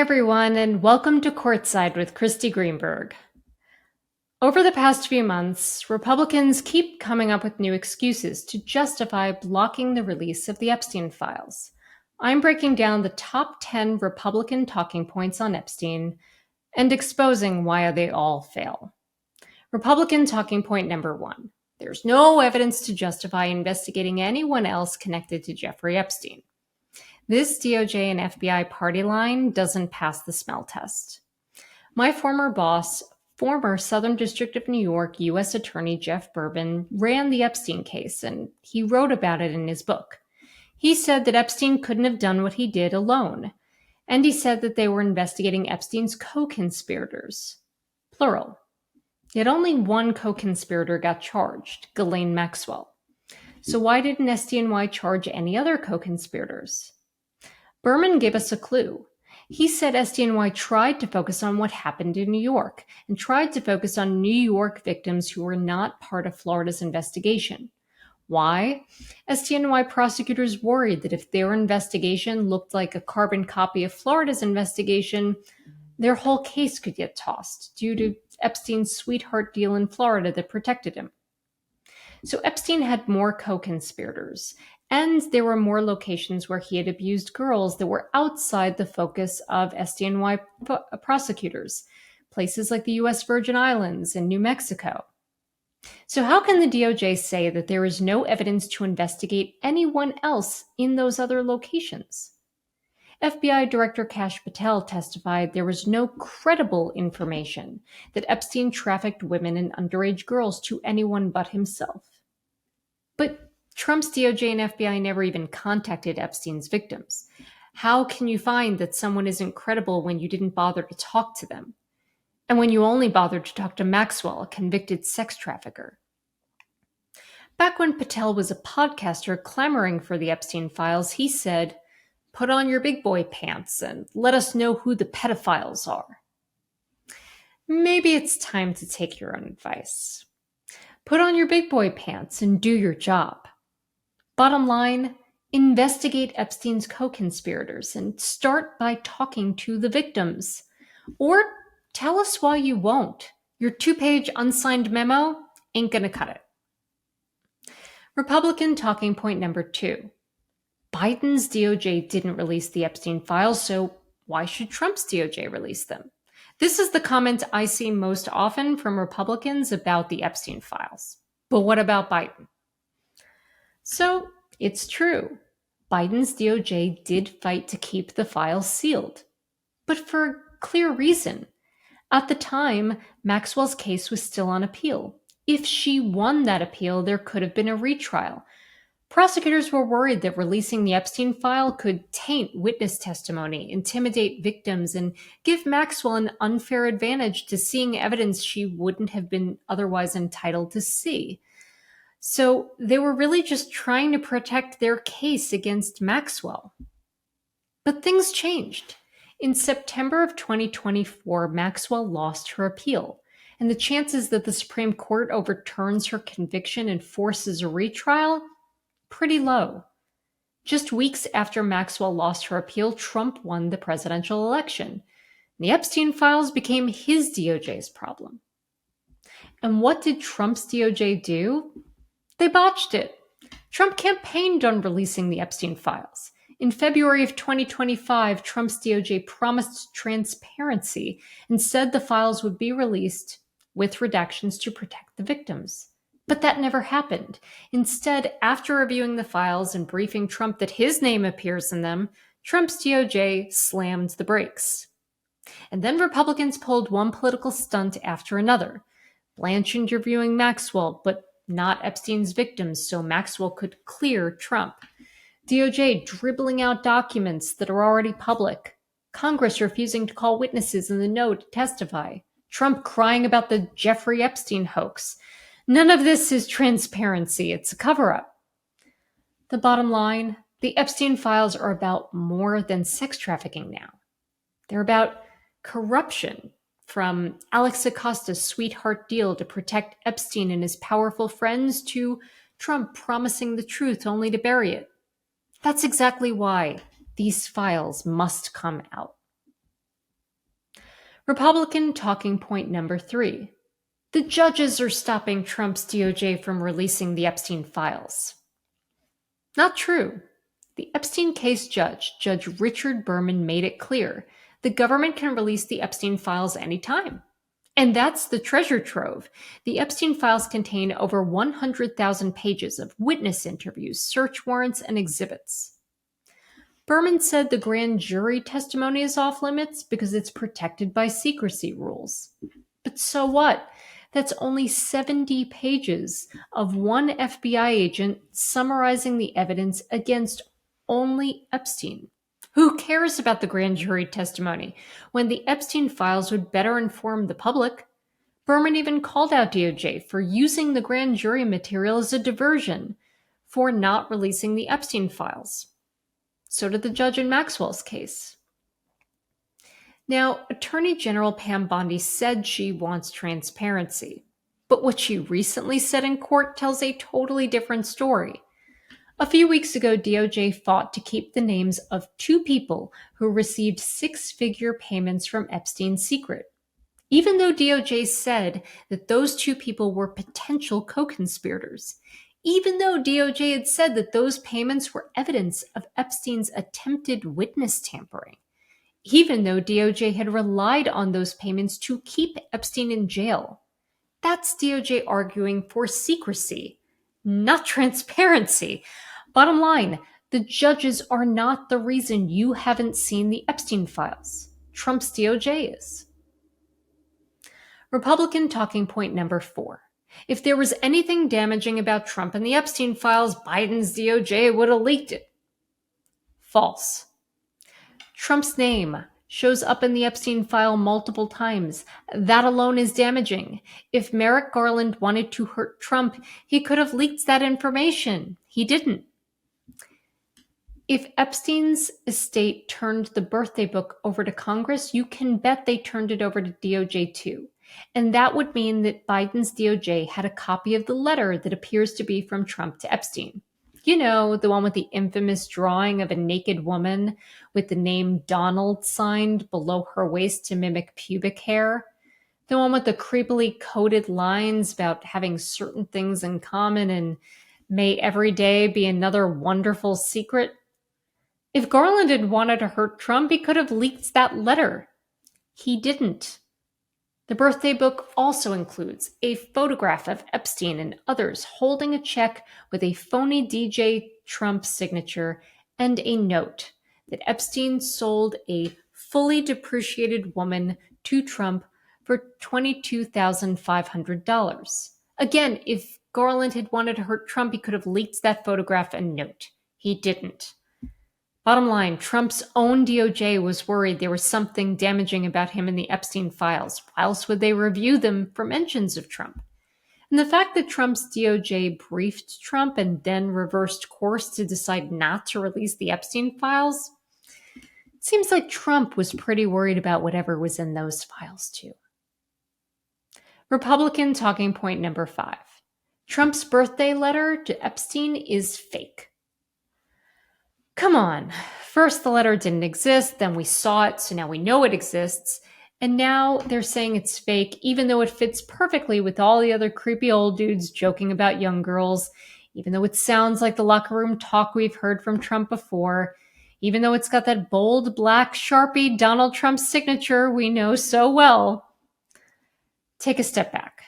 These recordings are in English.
everyone, and welcome to Courtside with Kristy Greenberg. Over the past few months, Republicans keep coming up with new excuses to justify blocking the release of the Epstein files. I'm breaking down the top 10 Republican talking points on Epstein and exposing why they all fail. Republican talking point number 1. There's no evidence to justify investigating anyone else connected to Jeffrey Epstein. This DOJ and FBI party line doesn't pass the smell test. My former boss, former Southern District of New York U.S. Attorney Jeff Berben, ran the Epstein case, and he wrote about it in his book. He said that Epstein couldn't have done what he did alone, and he said that they were investigating Epstein's co-conspirators, plural. Yet only one co-conspirator got charged, Ghislaine Maxwell. So why didn't SDNY charge any other co-conspirators? Berman gave us a clue. He said SDNY tried to focus on what happened in New York and tried to focus on New York victims who were not part of Florida's investigation. Why? SDNY prosecutors worried that if their investigation looked like a carbon copy of Florida's investigation, their whole case could get tossed due to Epstein's sweetheart deal in Florida that protected him. So Epstein had more co-conspirators, and there were more locations where he had abused girls that were outside the focus of SDNY prosecutors, places like the U.S. Virgin Islands and New Mexico. So how can the DOJ say that there is no evidence to investigate anyone else in those other locations? FBI Director Kash Patel testified there was no credible information that Epstein trafficked women and underage girls to anyone but himself. But Trump's DOJ and FBI never even contacted Epstein's victims. How can you find that someone isn't credible when you didn't bother to talk to them? And when you only bothered to talk to Maxwell, a convicted sex trafficker? Back when Patel was a podcaster clamoring for the Epstein files, he said, "Put on your big boy pants and let us know who the pedophiles are." Maybe it's time to take your own advice. Put on your big boy pants and do your job. Bottom line, investigate Epstein's co-conspirators and start by talking to the victims. Or tell us why you won't. Your 2-page unsigned memo ain't gonna cut it. Republican talking point number 2. Biden's DOJ didn't release the Epstein files, so why should Trump's DOJ release them? This is the comment I see most often from Republicans about the Epstein files. But what about Biden? So, it's true. Biden's DOJ did fight to keep the files sealed, but for a clear reason. At the time, Maxwell's case was still on appeal. If she won that appeal, there could have been a retrial. Prosecutors were worried that releasing the Epstein file could taint witness testimony, intimidate victims, and give Maxwell an unfair advantage to seeing evidence she wouldn't have been otherwise entitled to see. So they were really just trying to protect their case against Maxwell. But things changed. In September of 2024, Maxwell lost her appeal, and the chances that the Supreme Court overturns her conviction and forces a retrial? Pretty low. Just weeks after Maxwell lost her appeal, Trump won the presidential election. The Epstein files became his DOJ's problem. And what did Trump's DOJ do? They botched it. Trump campaigned on releasing the Epstein files. In February of 2025, Trump's DOJ promised transparency and said the files would be released with redactions to protect the victims. But that never happened. Instead, after reviewing the files and briefing Trump that his name appears in them, Trump's DOJ slammed the brakes. And then Republicans pulled one political stunt after another. Blanche interviewing Maxwell, but not Epstein's victims, so Maxwell could clear Trump. DOJ dribbling out documents that are already public. Congress refusing to call witnesses in the know to testify. Trump crying about the Jeffrey Epstein hoax. None of this is transparency. It's a cover-up. The bottom line, the Epstein files are about more than sex trafficking now. They're about corruption, from Alex Acosta's sweetheart deal to protect Epstein and his powerful friends to Trump promising the truth only to bury it. That's exactly why these files must come out. Republican talking point number 3. The judges are stopping Trump's DOJ from releasing the Epstein files. Not true. The Epstein case judge, Judge Richard Berman, made it clear the government can release the Epstein files anytime. And that's the treasure trove. The Epstein files contain over 100,000 pages of witness interviews, search warrants, and exhibits. Berman said the grand jury testimony is off limits because it's protected by secrecy rules. But so what? That's only 70 pages of one FBI agent summarizing the evidence against only Epstein. Who cares about the grand jury testimony when the Epstein files would better inform the public? Berman even called out DOJ for using the grand jury material as a diversion for not releasing the Epstein files. So did the judge in Maxwell's case. Now, Attorney General Pam Bondi said she wants transparency, but what she recently said in court tells a totally different story. A few weeks ago, DOJ fought to keep the names of 2 people who received 6-figure payments from Epstein secret, even though DOJ said that those 2 people were potential co-conspirators, even though DOJ had said that those payments were evidence of Epstein's attempted witness tampering, even though DOJ had relied on those payments to keep Epstein in jail. That's DOJ arguing for secrecy, not transparency. Bottom line, the judges are not the reason you haven't seen the Epstein files. Trump's DOJ is. Republican talking point number 4. If there was anything damaging about Trump and the Epstein files, Biden's DOJ would have leaked it. False. Trump's name shows up in the Epstein file multiple times. That alone is damaging. If Merrick Garland wanted to hurt Trump, he could have leaked that information. He didn't. If Epstein's estate turned the birthday book over to Congress, you can bet they turned it over to DOJ too. And that would mean that Biden's DOJ had a copy of the letter that appears to be from Trump to Epstein. You know, the one with the infamous drawing of a naked woman with the name Donald signed below her waist to mimic pubic hair. The one with the creepily coded lines about having certain things in common and may every day be another wonderful secret. If Garland had wanted to hurt Trump, he could have leaked that letter. He didn't. The birthday book also includes a photograph of Epstein and others holding a check with a phony DJ Trump signature and a note that Epstein sold a fully depreciated woman to Trump for $22,500. Again, if Garland had wanted to hurt Trump, he could have leaked that photograph and note. He didn't. Bottom line, Trump's own DOJ was worried there was something damaging about him in the Epstein files. Why else would they review them for mentions of Trump? And the fact that Trump's DOJ briefed Trump and then reversed course to decide not to release the Epstein files, it seems like Trump was pretty worried about whatever was in those files too. Republican talking point number 5. Trump's birthday letter to Epstein is fake. Come on. First, the letter didn't exist, then we saw it, so now we know it exists. And now they're saying it's fake, even though it fits perfectly with all the other creepy old dudes joking about young girls, even though it sounds like the locker room talk we've heard from Trump before, even though it's got that bold black Sharpie Donald Trump signature we know so well. Take a step back.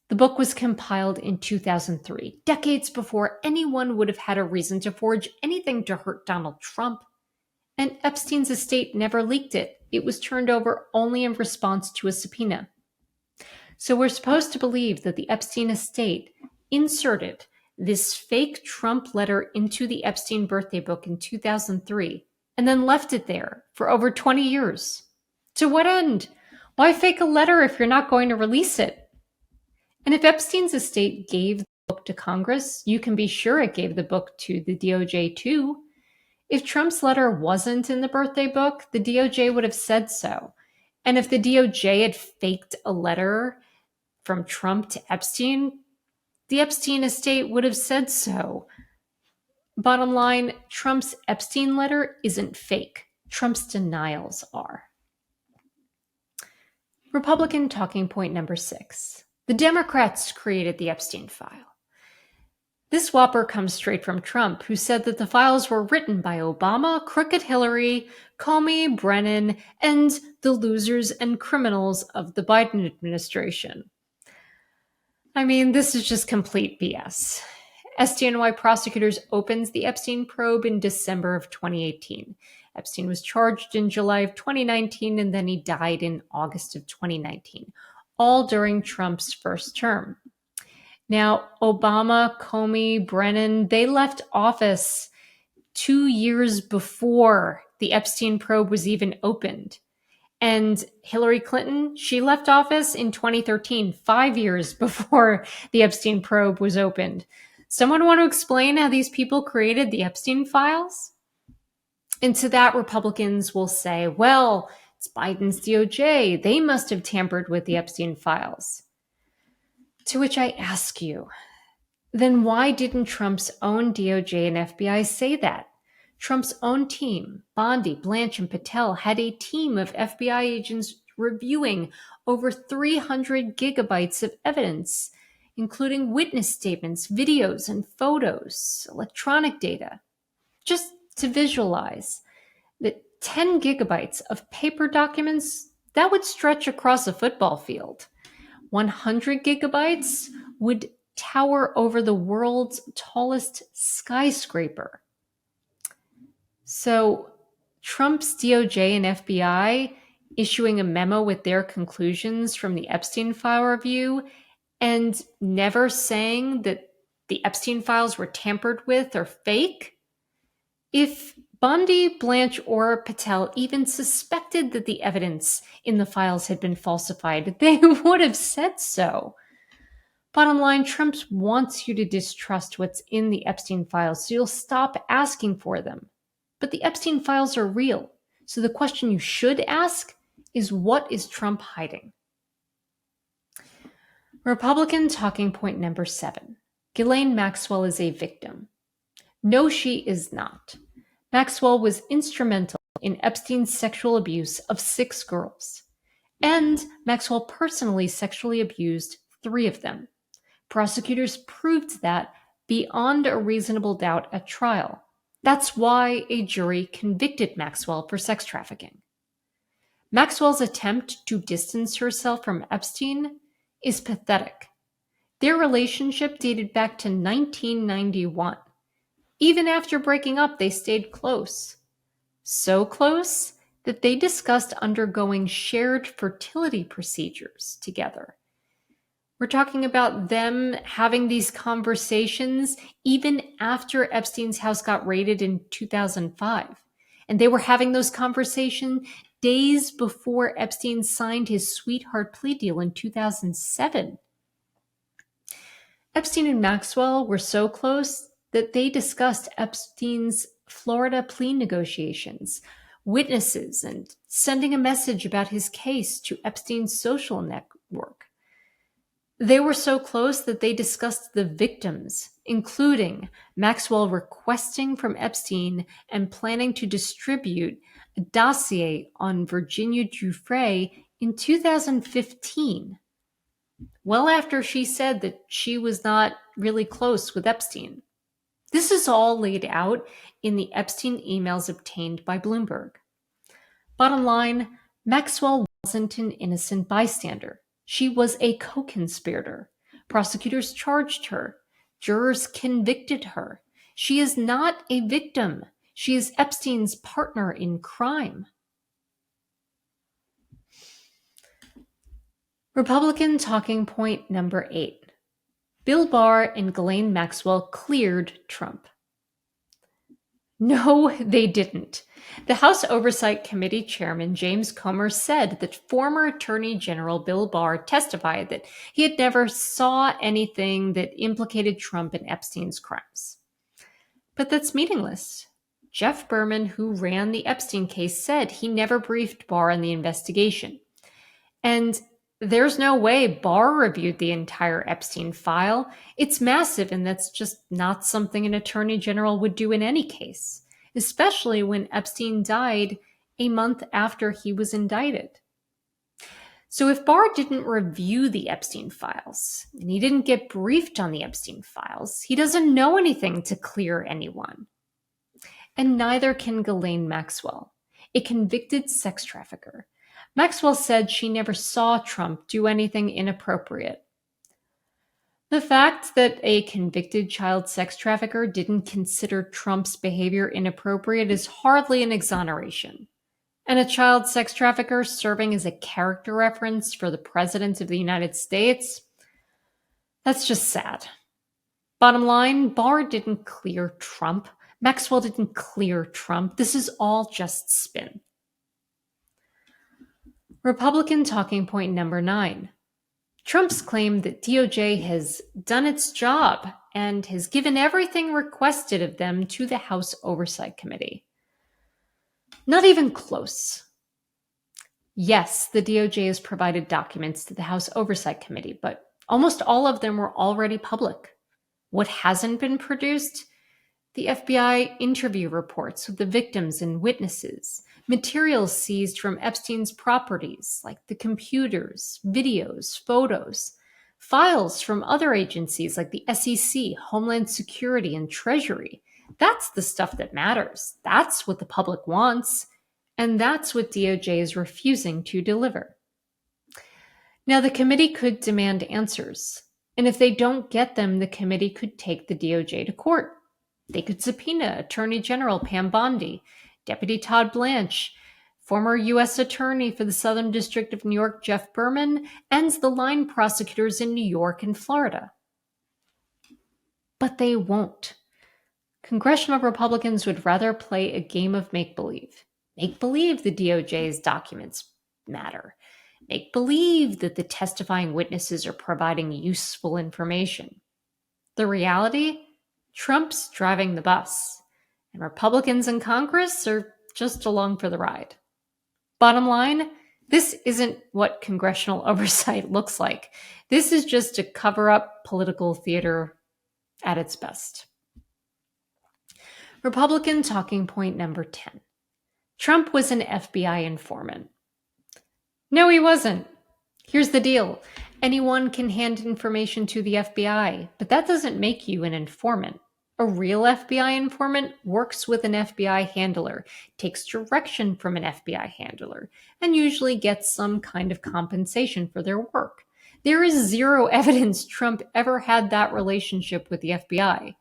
The book was compiled in 2003, decades before anyone would have had a reason to forge anything to hurt Donald Trump. And Epstein's estate never leaked it. It was turned over only in response to a subpoena. So we're supposed to believe that the Epstein estate inserted this fake Trump letter into the Epstein birthday book in 2003 and then left it there for over 20 years. To what end? Why fake a letter if you're not going to release it? And if Epstein's estate gave the book to Congress, you can be sure it gave the book to the DOJ too. If Trump's letter wasn't in the birthday book, the DOJ would have said so. And if the DOJ had faked a letter from Trump to Epstein, the Epstein estate would have said so. Bottom line, Trump's Epstein letter isn't fake. Trump's denials are. Republican talking point number 6. The Democrats created the Epstein file. This whopper comes straight from Trump, who said that the files were written by Obama, crooked Hillary, Comey, Brennan, and the losers and criminals of the Biden administration. I mean, this is just complete BS. SDNY prosecutors opened the Epstein probe in December of 2018. Epstein was charged in July of 2019, and then he died in August of 2019, all during Trump's first term. Now, Obama, Comey, Brennan, they left office 2 years before the Epstein probe was even opened. And Hillary Clinton, she left office in 2013, 5 years before the Epstein probe was opened. Someone want to explain how these people created the Epstein files? And to that, Republicans will say, well, it's Biden's DOJ. They must have tampered with the Epstein files. To which I ask you, then why didn't Trump's own DOJ and FBI say that? Trump's own team, Bondi, Blanche, and Patel, had a team of FBI agents reviewing over 300 gigabytes of evidence, including witness statements, videos, and photos, electronic data. Just to visualize that 10 gigabytes of paper documents, that would stretch across a football field. 100 gigabytes would tower over the world's tallest skyscraper. So Trump's DOJ and FBI issuing a memo with their conclusions from the Epstein file review and never saying that the Epstein files were tampered with or fake? If Bondi, Blanche, or Patel even suspected that the evidence in the files had been falsified, they would have said so. Bottom line, Trump wants you to distrust what's in the Epstein files, so you'll stop asking for them. But the Epstein files are real, so the question you should ask is, what is Trump hiding? Republican talking point number 7. Ghislaine Maxwell is a victim. No, she is not. Maxwell was instrumental in Epstein's sexual abuse of 6 girls, and Maxwell personally sexually abused 3 of them. Prosecutors proved that beyond a reasonable doubt at trial. That's why a jury convicted Maxwell for sex trafficking. Maxwell's attempt to distance herself from Epstein is pathetic. Their relationship dated back to 1991. Even after breaking up, they stayed close. So close that they discussed undergoing shared fertility procedures together. We're talking about them having these conversations even after Epstein's house got raided in 2005. And they were having those conversations days before Epstein signed his sweetheart plea deal in 2007. Epstein and Maxwell were so close that they discussed Epstein's Florida plea negotiations, witnesses, and sending a message about his case to Epstein's social network. They were so close that they discussed the victims, including Maxwell requesting from Epstein and planning to distribute a dossier on Virginia Giuffre in 2015, well after she said that she was not really close with Epstein. This is all laid out in the Epstein emails obtained by Bloomberg. Bottom line, Maxwell wasn't an innocent bystander. She was a co-conspirator. Prosecutors charged her. Jurors convicted her. She is not a victim. She is Epstein's partner in crime. Republican talking point number 8. Bill Barr and Ghislaine Maxwell cleared Trump. No, they didn't. The House Oversight Committee Chairman James Comer said that former Attorney General Bill Barr testified that he had never saw anything that implicated Trump in Epstein's crimes. But that's meaningless. Jeff Berman, who ran the Epstein case, said he never briefed Barr on the investigation. And there's no way Barr reviewed the entire Epstein file. It's massive, and that's just not something an attorney general would do in any case, especially when Epstein died a month after he was indicted. So if Barr didn't review the Epstein files, and he didn't get briefed on the Epstein files, he doesn't know anything to clear anyone. And neither can Ghislaine Maxwell, a convicted sex trafficker. Maxwell said she never saw Trump do anything inappropriate. The fact that a convicted child sex trafficker didn't consider Trump's behavior inappropriate is hardly an exoneration. And a child sex trafficker serving as a character reference for the President of the United States? That's just sad. Bottom line, Barr didn't clear Trump. Maxwell didn't clear Trump. This is all just spin. Republican talking point number 9. Trump's claim that DOJ has done its job and has given everything requested of them to the House Oversight Committee. Not even close. Yes, the DOJ has provided documents to the House Oversight Committee, but almost all of them were already public. What hasn't been produced? The FBI interview reports of the victims and witnesses, materials seized from Epstein's properties like the computers, videos, photos, files from other agencies like the SEC, Homeland Security, and Treasury. That's the stuff that matters. That's what the public wants, and that's what DOJ is refusing to deliver. Now, the committee could demand answers, and if they don't get them, the committee could take the DOJ to court. They could subpoena Attorney General Pam Bondi, Deputy Todd Blanche, former U.S. Attorney for the Southern District of New York Jeff Berman, and the line prosecutors in New York and Florida. But they won't. Congressional Republicans would rather play a game of make-believe. Make-believe the DOJ's documents matter. Make-believe that the testifying witnesses are providing useful information. The reality? Trump's driving the bus, and Republicans in Congress are just along for the ride. Bottom line, this isn't what congressional oversight looks like. This is just a cover-up political theater at its best. Republican talking point number 10. Trump was an FBI informant. No, he wasn't. Here's the deal. Anyone can hand information to the FBI, but that doesn't make you an informant. A real FBI informant works with an FBI handler, takes direction from an FBI handler, and usually gets some kind of compensation for their work. There is zero evidence Trump ever had that relationship with the FBI.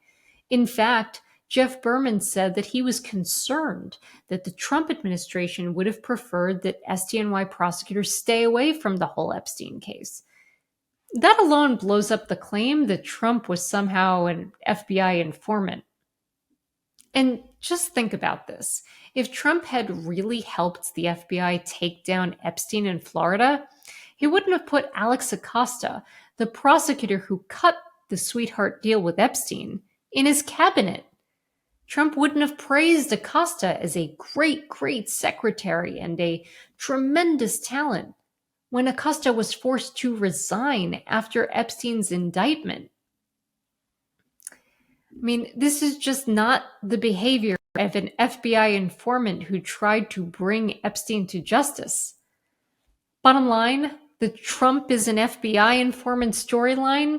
In fact, Jeff Berman said that he was concerned that the Trump administration would have preferred that SDNY prosecutors stay away from the whole Epstein case. That alone blows up the claim that Trump was somehow an FBI informant. And just think about this. If Trump had really helped the FBI take down Epstein in Florida, he wouldn't have put Alex Acosta, the prosecutor who cut the sweetheart deal with Epstein, in his cabinet. Trump wouldn't have praised Acosta as a great, great secretary and a tremendous talent when Acosta was forced to resign after Epstein's indictment. I mean, this is just not the behavior of an FBI informant who tried to bring Epstein to justice. Bottom line, the Trump is an FBI informant storyline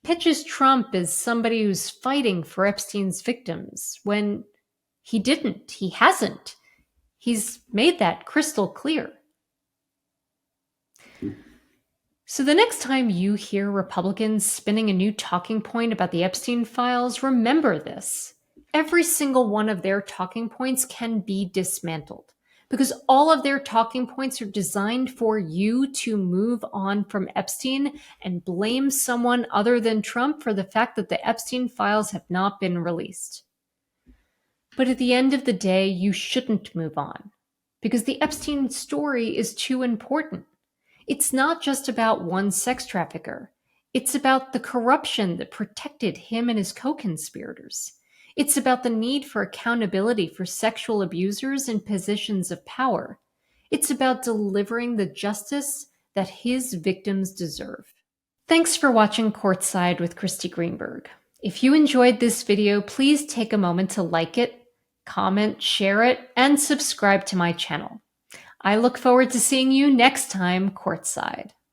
pitches Trump as somebody who's fighting for Epstein's victims when he didn't. He hasn't. He's made that crystal clear. So the next time you hear Republicans spinning a new talking point about the Epstein files, remember this. Every single one of their talking points can be dismantled because all of their talking points are designed for you to move on from Epstein and blame someone other than Trump for the fact that the Epstein files have not been released. But at the end of the day, you shouldn't move on because the Epstein story is too important. It's not just about one sex trafficker. It's about the corruption that protected him and his co-conspirators. It's about the need for accountability for sexual abusers in positions of power. It's about delivering the justice that his victims deserve. Thanks for watching Courtside with Kristy Greenberg. If you enjoyed this video, please take a moment to like it, comment, share it, and subscribe to my channel. I look forward to seeing you next time courtside.